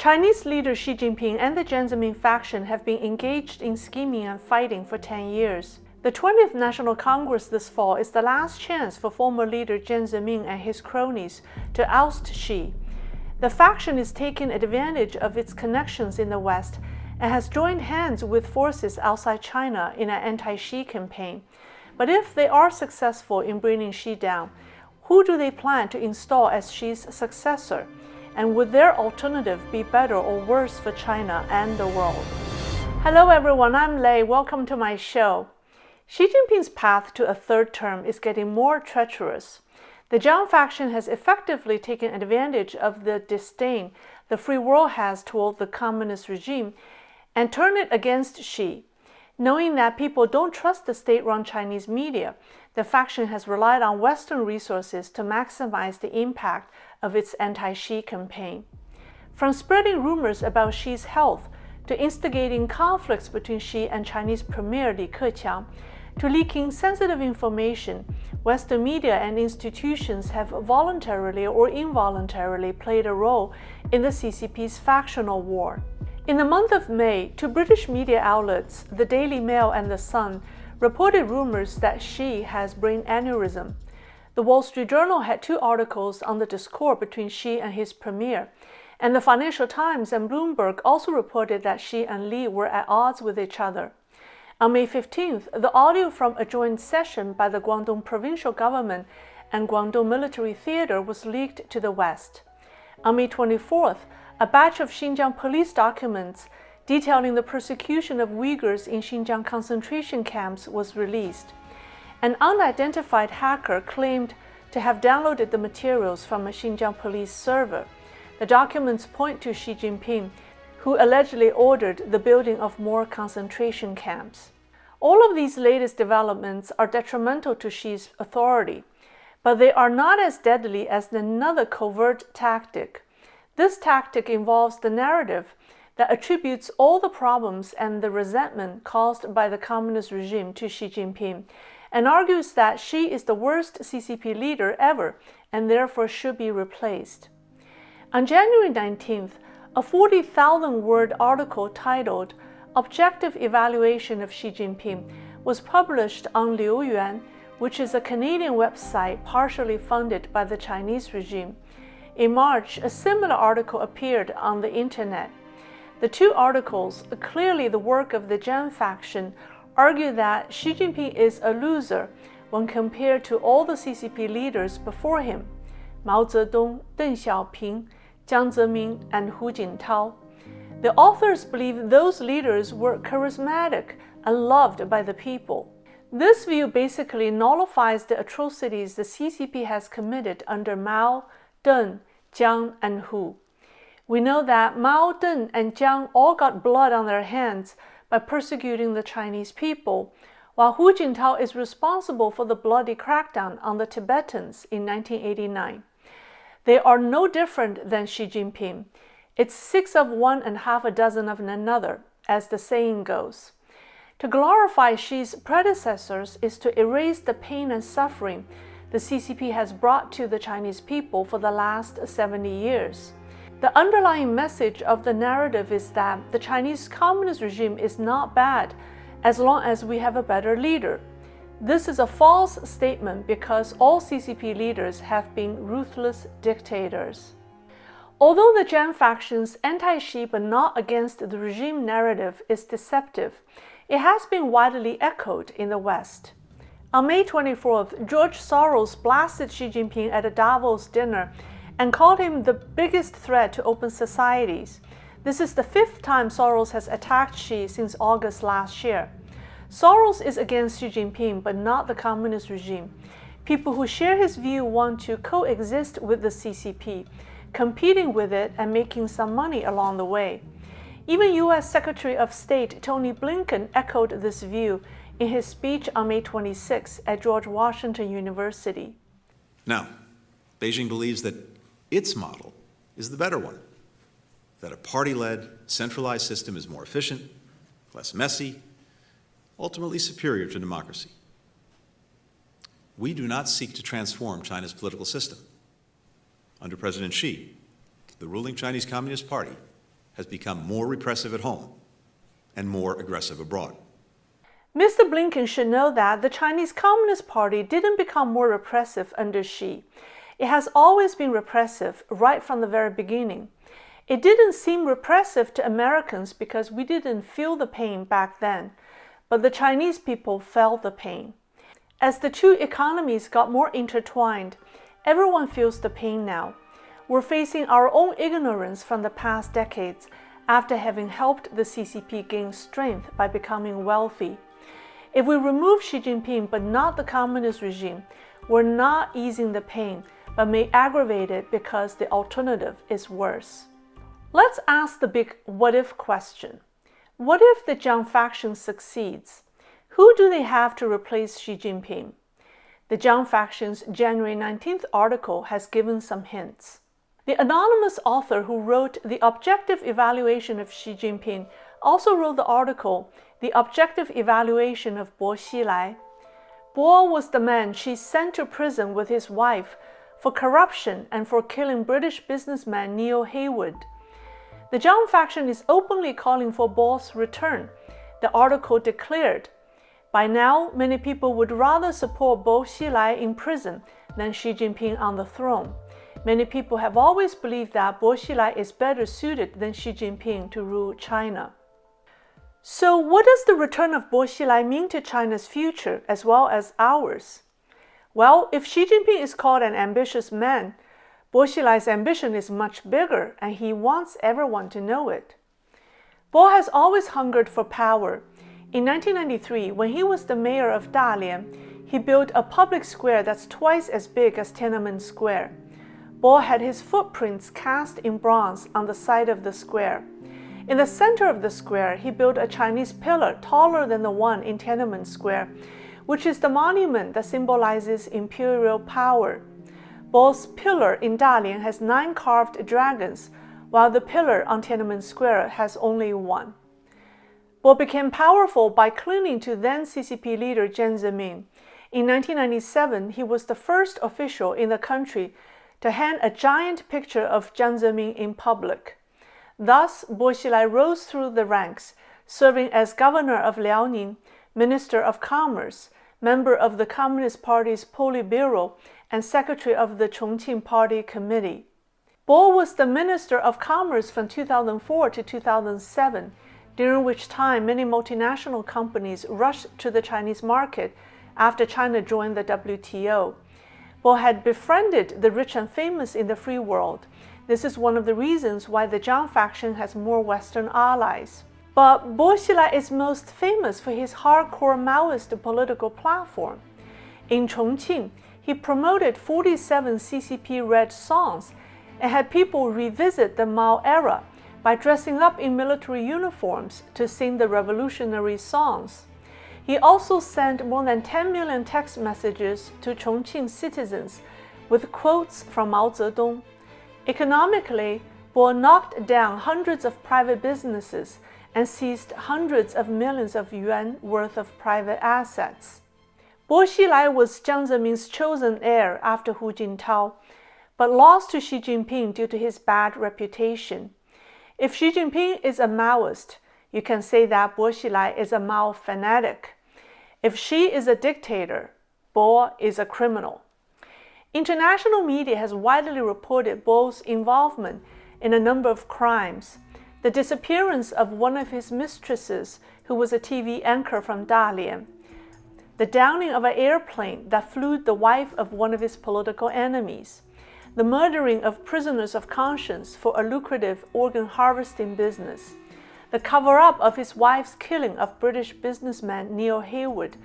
Chinese leader Xi Jinping and the Zemin faction have been engaged in scheming and fighting for 10 years. The 20th National Congress this fall is the last chance for former leader Jiang Zemin and his cronies to oust Xi. The faction is taking advantage of its connections in the West and has joined hands with forces outside China in an anti-Xi campaign. But if they are successful in bringing Xi down, who do they plan to install as Xi's successor? And would their alternative be better or worse for China and the world? Hello everyone, I'm Lei. Welcome to my show. Xi Jinping's path to a third term is getting more treacherous. The Jiang faction has effectively taken advantage of the disdain the free world has toward the communist regime and turned it against Xi. Knowing that people don't trust the state-run Chinese media, the faction has relied on Western resources to maximize the impact of its anti-Xi campaign. From spreading rumors about Xi's health, to instigating conflicts between Xi and Chinese Premier Li Keqiang, to leaking sensitive information, Western media and institutions have voluntarily or involuntarily played a role in the CCP's factional war. In the month of May, two British media outlets, the Daily Mail and The Sun, reported rumors that Xi has brain aneurysm. The Wall Street Journal had two articles on the discord between Xi and his premier, and the Financial Times and Bloomberg also reported that Xi and Li were at odds with each other. On May 15th, the audio from a joint session by the Guangdong provincial government and Guangdong Military Theater was leaked to the West. On May 24th, a batch of Xinjiang police documents detailing the persecution of Uyghurs in Xinjiang concentration camps was released. An unidentified hacker claimed to have downloaded the materials from a Xinjiang police server. The documents point to Xi Jinping, who allegedly ordered the building of more concentration camps. All of these latest developments are detrimental to Xi's authority, but they are not as deadly as another covert tactic. This tactic involves the narrative that attributes all the problems and the resentment caused by the communist regime to Xi Jinping, and argues that Xi is the worst CCP leader ever and therefore should be replaced. On January 19th, a 40,000-word article titled "Objective Evaluation of Xi Jinping" was published on Liuyuan, which is a Canadian website partially funded by the Chinese regime. In March, a similar article appeared on the internet. The two articles, clearly the work of the Jiang faction, argue that Xi Jinping is a loser when compared to all the CCP leaders before him: Mao Zedong, Deng Xiaoping, Jiang Zemin, and Hu Jintao. The authors believe those leaders were charismatic and loved by the people. This view basically nullifies the atrocities the CCP has committed under Mao, Deng, Jiang, and Hu. We know that Mao, Deng, and Jiang all got blood on their hands by persecuting the Chinese people, while Hu Jintao is responsible for the bloody crackdown on the Tibetans in 1989. They are no different than Xi Jinping. It's 6 of one and half a dozen of another, as the saying goes. To glorify Xi's predecessors is to erase the pain and suffering the CCP has brought to the Chinese people for the last 70 years. The underlying message of the narrative is that the Chinese communist regime is not bad as long as we have a better leader. This is a false statement because all CCP leaders have been ruthless dictators. Although the Jiang faction's anti-Xi but not against the regime narrative is deceptive, it has been widely echoed in the West. On May 24th, George Soros blasted Xi Jinping at a Davos dinner and called him the biggest threat to open societies. This is the 5th time Soros has attacked Xi since August last year. Soros is against Xi Jinping but not the communist regime. People who share his view want to coexist with the CCP, competing with it and making some money along the way. Even U.S. Secretary of State Tony Blinken echoed this view in his speech on May 26 at George Washington University. Now, Beijing believes that its model is the better one, that a party-led, centralized system is more efficient, less messy, ultimately superior to democracy. We do not seek to transform China's political system. Under President Xi, the ruling Chinese Communist Party has become more repressive at home and more aggressive abroad. Mr. Blinken should know that the Chinese Communist Party didn't become more repressive under Xi. It has always been repressive right from the very beginning. It didn't seem repressive to Americans because we didn't feel the pain back then, but the Chinese people felt the pain. As the two economies got more intertwined, everyone feels the pain now. We're facing our own ignorance from the past decades after having helped the CCP gain strength by becoming wealthy. If we remove Xi Jinping but not the communist regime, we're not easing the pain, but may aggravate it because the alternative is worse. Let's ask the big what-if question. What if the Jiang faction succeeds? Who do they have to replace Xi Jinping? The Jiang faction's January 19th article has given some hints. The anonymous author who wrote The Objective Evaluation of Xi Jinping also wrote the article The Objective Evaluation of Bo Xilai. Bo was the man Xi sent to prison with his wife for corruption and for killing British businessman Neil Heywood. The Jiang faction is openly calling for Bo's return, the article declared. By now, many people would rather support Bo Xilai in prison than Xi Jinping on the throne. Many people have always believed that Bo Xilai is better suited than Xi Jinping to rule China. So what does the return of Bo Xilai mean to China's future as well as ours? Well, if Xi Jinping is called an ambitious man, Bo Xilai's ambition is much bigger, and he wants everyone to know it. Bo has always hungered for power. In 1993, when he was the mayor of Dalian, he built a public square that's twice as big as Tiananmen Square. Bo had his footprints cast in bronze on the side of the square. In the center of the square, he built a Chinese pillar taller than the one in Tiananmen Square, which is the monument that symbolizes imperial power. Bo's pillar in Dalian has 9 carved dragons, while the pillar on Tiananmen Square has only 1. Bo became powerful by clinging to then CCP leader Jiang Zemin. In 1997, he was the first official in the country to hand a giant picture of Jiang Zemin in public. Thus, Bo Xilai rose through the ranks, serving as governor of Liaoning, minister of commerce, member of the Communist Party's Politburo, and secretary of the Chongqing Party Committee. Bo was the Minister of Commerce from 2004 to 2007, during which time many multinational companies rushed to the Chinese market after China joined the WTO. Bo had befriended the rich and famous in the free world. This is one of the reasons why the Jiang faction has more Western allies. But Bo Xilai is most famous for his hardcore Maoist political platform. In Chongqing, he promoted 47 CCP-read songs and had people revisit the Mao era by dressing up in military uniforms to sing the revolutionary songs. He also sent more than 10 million text messages to Chongqing citizens with quotes from Mao Zedong. Economically, Bo knocked down hundreds of private businesses and seized hundreds of millions of yuan worth of private assets. Bo Xilai was Jiang Zemin's chosen heir after Hu Jintao, but lost to Xi Jinping due to his bad reputation. If Xi Jinping is a Maoist, you can say that Bo Xilai is a Mao fanatic. If Xi is a dictator, Bo is a criminal. International media has widely reported Bo's involvement in a number of crimes. The disappearance of one of his mistresses, who was a TV anchor from Dalian. The downing of an airplane that flew the wife of one of his political enemies. The murdering of prisoners of conscience for a lucrative organ harvesting business. The cover-up of his wife's killing of British businessman Neil Heywood,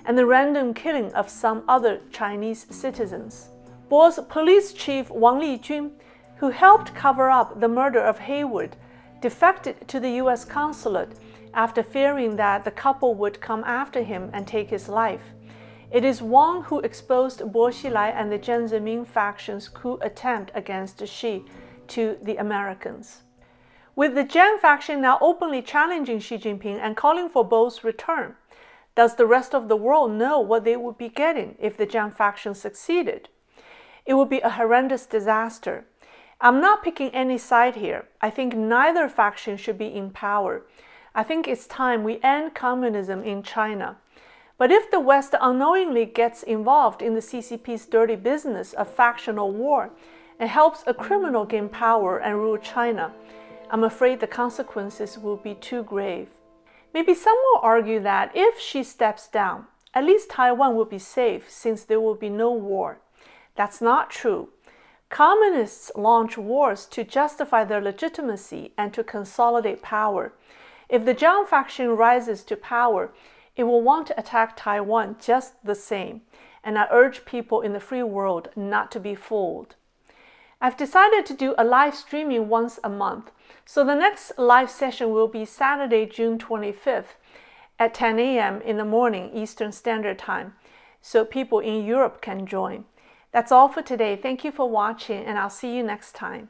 and the random killing of some other Chinese citizens. Bo's police chief Wang Lijun, who helped cover up the murder of Heywood, defected to the U.S. consulate after fearing that the couple would come after him and take his life. It is Wang who exposed Bo Xilai and the Jiang Zemin faction's coup attempt against Xi to the Americans. With the Jiang faction now openly challenging Xi Jinping and calling for Bo's return, does the rest of the world know what they would be getting if the Jiang faction succeeded? It would be a horrendous disaster. I'm not picking any side here. I think neither faction should be in power. I think it's time we end communism in China. But if the West unknowingly gets involved in the CCP's dirty business of factional war and helps a criminal gain power and rule China, I'm afraid the consequences will be too grave. Maybe some will argue that if she steps down, at least Taiwan will be safe since there will be no war. That's not true. Communists launch wars to justify their legitimacy and to consolidate power. If the Jiang faction rises to power, it will want to attack Taiwan just the same, and I urge people in the free world not to be fooled. I've decided to do a live streaming once a month, so the next live session will be Saturday, June 25th at 10 a.m. in the morning Eastern Standard Time, so people in Europe can join. That's all for today. Thank you for watching, and I'll see you next time.